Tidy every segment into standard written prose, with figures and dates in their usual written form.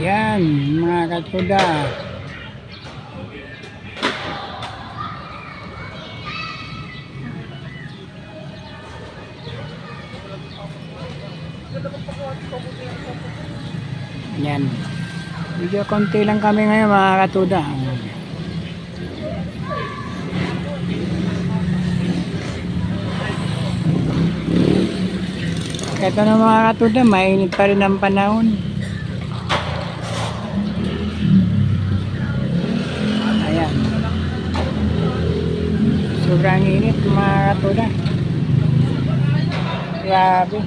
Yan, mga katuda. Yan. Medyo konti lang kami ngayon, mga katuda. Ito na mga katuda, mainit pa rin ang panahon. Ayan. Sobrang init mga katuda. Grabe.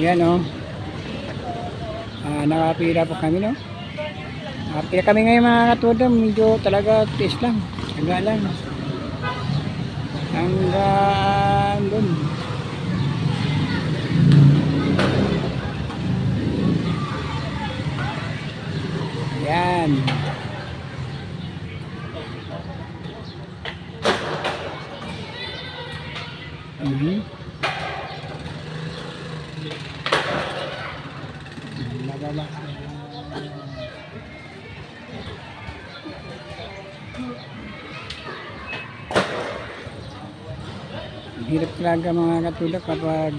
Yan o. Nakapira po kami, no? Nakapira kami ngayon mga katuda. Medyo talaga tiis lang. Hanggang lang. Hanggang dun. Yan. Hirap talaga mga katuda kapag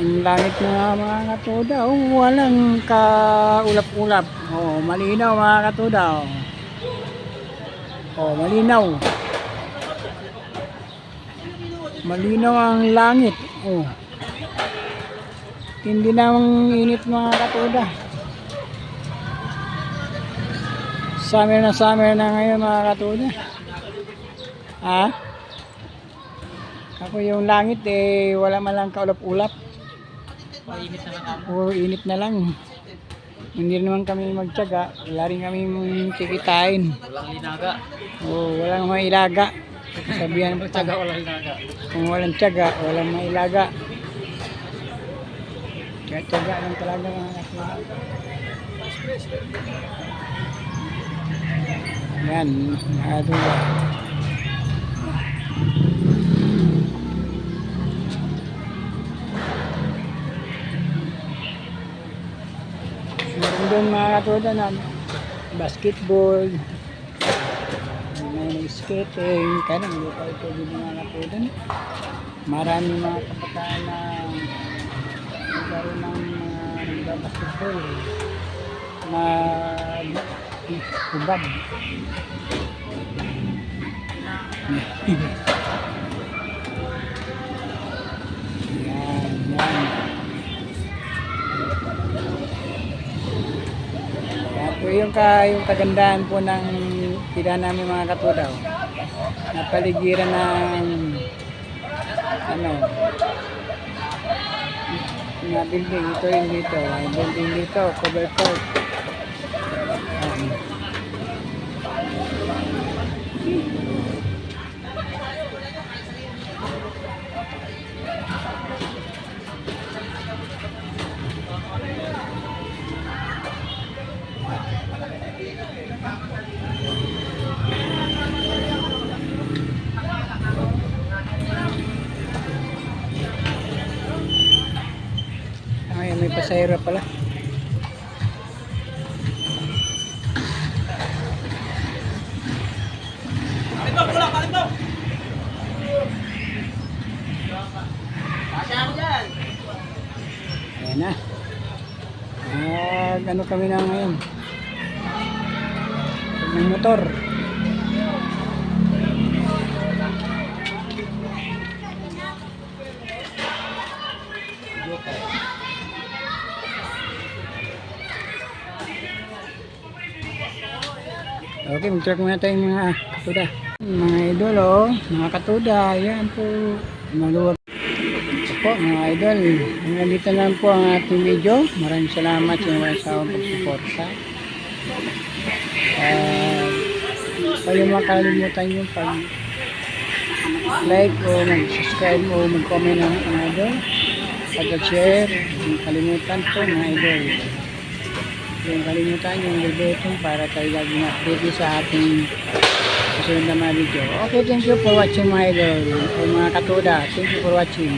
ang langit mga katuda, walang kaulap-ulap. Malinaw mga katuda. Malinaw. Malinaw ang langit. Hindi na ang init mga katuda. Summer na ngayon mga katuda. Ako yung langit wala man lang kaulap-ulap. Init na lang. Hindi naman kami magtiyaga. Wala rin kami kikitain. Walang ilaga. Walang mailaga. Sabihan po tiyaga, Walang ilaga. kung walang tiyaga, walang mailaga. Tiyaga lang talaga mga katuda. Yan, mga katuda. Meron doon mga katuda na basketball, may skating, kaya hindi pa ito din mga katuda. Marami mga kabataan na naglaro ng basketball na kubad. Yan. Yung kagandahan po ng tira namin mga katuda. Napaligiran ng na building. Ito yung dito. Building dito. Cover court. May pasahero pala. Ayan na. Ano kami na ngayon? Ng motor. Okay, mag-track muna tayo mga katuda. Mga idol, mga katuda, yan po. Maluwag po mga idol. Hanggang dito na po ang ating video. Maraming salamat sa mga sawang pagsuporta. Kayo makalimutan yung pag-like o mag-subscribe o mag-comment ng mga idol. Pag-share, kalimutan po mga idol. Huwag kalimutan yung bell button para tayo lagi na-update sa ating susunod na mga video. Okay, thank you for watching mga idol o mga katuda. Thank you for watching.